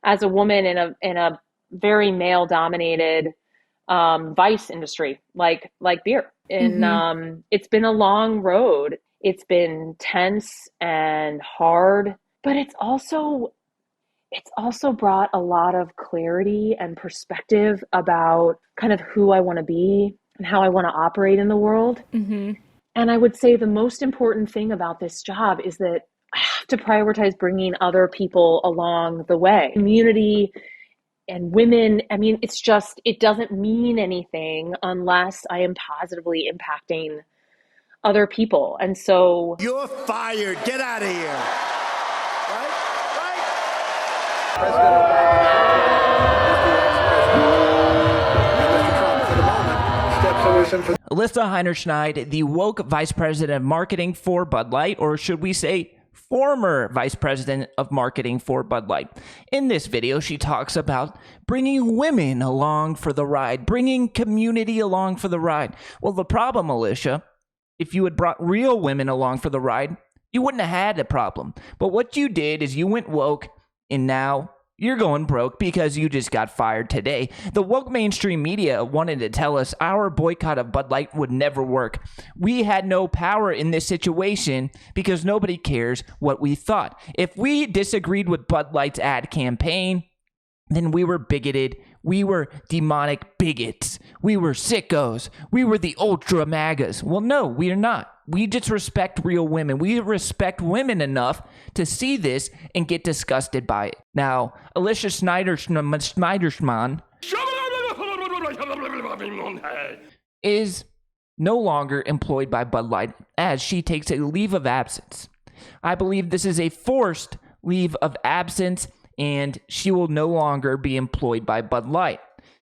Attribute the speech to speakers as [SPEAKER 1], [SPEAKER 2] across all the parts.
[SPEAKER 1] as a woman in a very male dominated vice industry like beer. And
[SPEAKER 2] Mm-hmm.
[SPEAKER 1] it's been a long road. It's been tense and hard, but it's also brought a lot of clarity and perspective about kind of who I want to be and how I want to operate in the world.
[SPEAKER 2] Mm-hmm.
[SPEAKER 1] And I would say the most important thing about this job is that I have to prioritize bringing other people along the way. Community and women, I mean, it doesn't mean anything unless I am positively impacting other people. And so
[SPEAKER 3] you're fired. Get out of here. Right? Right?
[SPEAKER 4] President Obama is the ex-president. And Mr. Trump, for the moment, steps solution for
[SPEAKER 5] Alissa Heinerscheid, the woke vice president of marketing for Bud Light, or should we say former vice president of marketing for Bud Light. In this video, she talks about bringing women along for the ride, bringing community along for the ride. Well, the problem, Alicia, if you had brought real women along for the ride, you wouldn't have had a problem. But what you did is you went woke, and now you're going broke because you just got fired today. The woke mainstream media wanted to tell us our boycott of Bud Light would never work. We had no power in this situation because nobody cares what we thought. If we disagreed with Bud Light's ad campaign, then we were bigoted. We were demonic bigots. We were sickos. We were the ultra magas. Well, no, we are not. We just respect real women. We respect women enough to see this and get disgusted by it. Now, Alicia Schneiderman is no longer employed by Bud Light as she takes a leave of absence. I believe this is a forced leave of absence, and she will no longer be employed by Bud Light.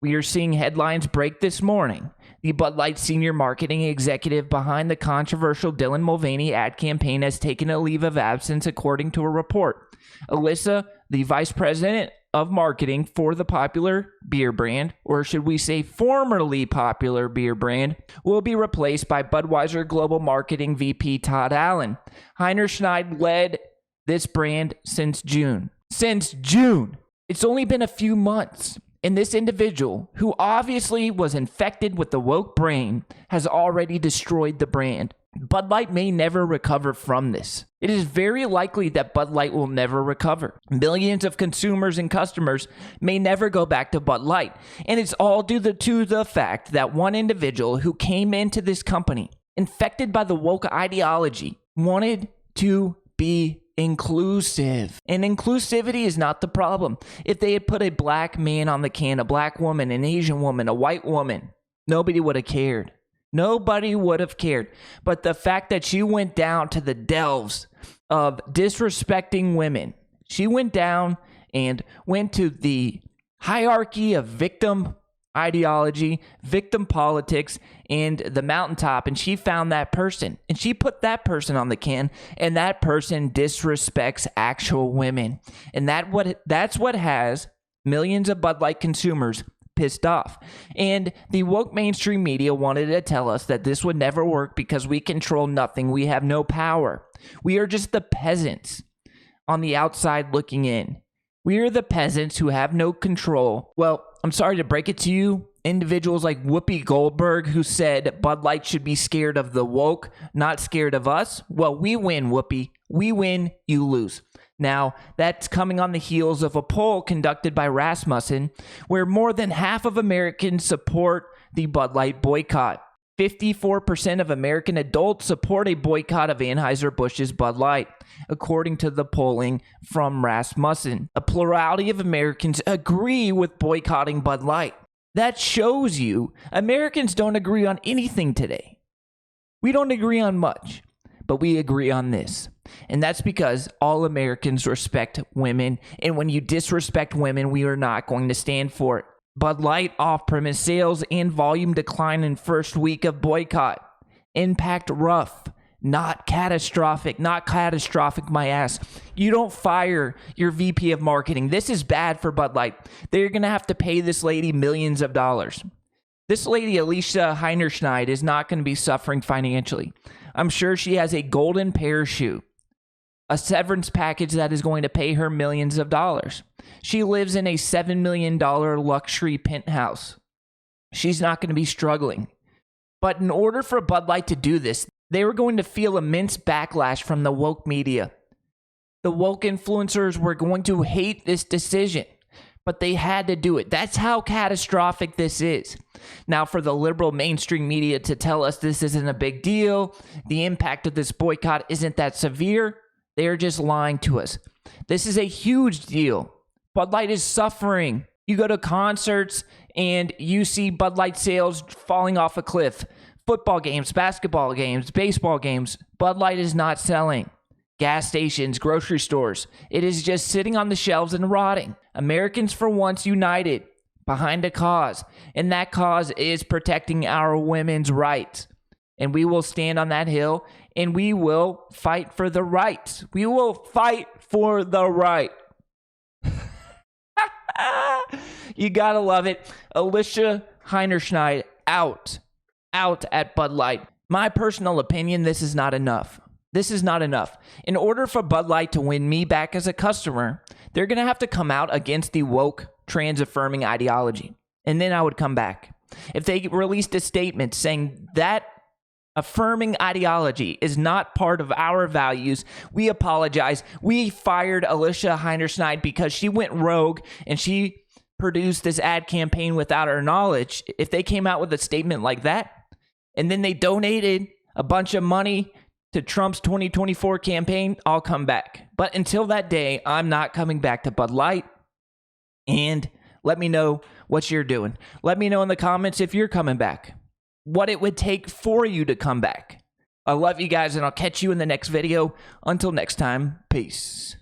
[SPEAKER 5] We are seeing headlines break this morning. The Bud Light senior marketing executive behind the controversial Dylan Mulvaney ad campaign has taken a leave of absence, according to a report. Alissa, the vice president of marketing for the popular beer brand, or should we say formerly popular beer brand, will be replaced by Budweiser Global Marketing VP Todd Allen. Heinerscheid led this brand since June. Since June! It's only been a few months. And this individual, who obviously was infected with the woke brain, has already destroyed the brand. Bud Light may never recover from this. It is very likely that Bud Light will never recover. Millions of consumers and customers may never go back to Bud Light. And it's all due to the fact that one individual who came into this company, infected by the woke ideology, wanted to be inclusive. And inclusivity is not the problem. If they had put a black man on the can, a black woman, an Asian woman, a white woman, nobody would have cared. Nobody would have cared. But the fact that she went down to the delves of disrespecting women, she went down and went to the hierarchy of victim ideology, victim politics, and the mountaintop, and she found that person, and she put that person on the can, and that person disrespects actual women, and that's what has millions of Bud Light consumers pissed off. And the woke mainstream media wanted to tell us that this would never work because we control nothing. We have no power. We are just the peasants on the outside looking in. We are the peasants who have no control. Well, I'm sorry to break it to you, individuals like Whoopi Goldberg, who said Bud Light should be scared of the woke, not scared of us. Well, we win, Whoopi. We win, you lose. Now, that's coming on the heels of a poll conducted by Rasmussen, where more than half of Americans support the Bud Light boycott. 54% of American adults support a boycott of Anheuser-Busch's Bud Light, according to the polling from Rasmussen. A plurality of Americans agree with boycotting Bud Light. That shows you Americans don't agree on anything today. We don't agree on much, but we agree on this. And that's because all Americans respect women, and when you disrespect women, we are not going to stand for it. Bud Light off-premise sales and volume decline in first week of boycott. Impact rough, not catastrophic, my ass. You don't fire your VP of marketing. This is bad for Bud Light. They're going to have to pay this lady millions of dollars. This lady, Alissa Heinerscheid, is not going to be suffering financially. I'm sure she has a golden parachute a severance package that is going to pay her millions of dollars. She lives in a $7 million luxury penthouse. She's not going to be struggling. But in order for Bud Light to do this, they were going to feel immense backlash from the woke media. The woke influencers were going to hate this decision, but they had to do it. That's how catastrophic this is. Now, for the liberal mainstream media to tell us this isn't a big deal, the impact of this boycott isn't that severe, they're just lying to us. This is a huge deal. Bud Light is suffering. You go to concerts and you see Bud Light sales falling off a cliff. Football games, basketball games, baseball games, Bud Light is not selling. Gas stations, grocery stores, it is just sitting on the shelves and rotting. Americans for once united behind a cause, and that cause is protecting our women's rights. And we will stand on that hill, and we will fight for the rights. We will fight for the right. You gotta love it. Alissa Heinerscheid out at Bud Light. My personal opinion, this is not enough. This is not enough. In order for Bud Light to win me back as a customer, they're going to have to come out against the woke, trans-affirming ideology. And then I would come back. If they released a statement saying that affirming ideology is not part of our values, we apologize. We fired Alissa Heinerscheid because she went rogue and she produced this ad campaign without our knowledge. If they came out with a statement like that, and then they donated a bunch of money to Trump's 2024 campaign, I'll come back. But until that day, I'm not coming back to Bud Light. And let me know what you're doing. Let me know in the comments if you're coming back, what it would take for you to come back. I love you guys, and I'll catch you in the next video. Until next time, peace.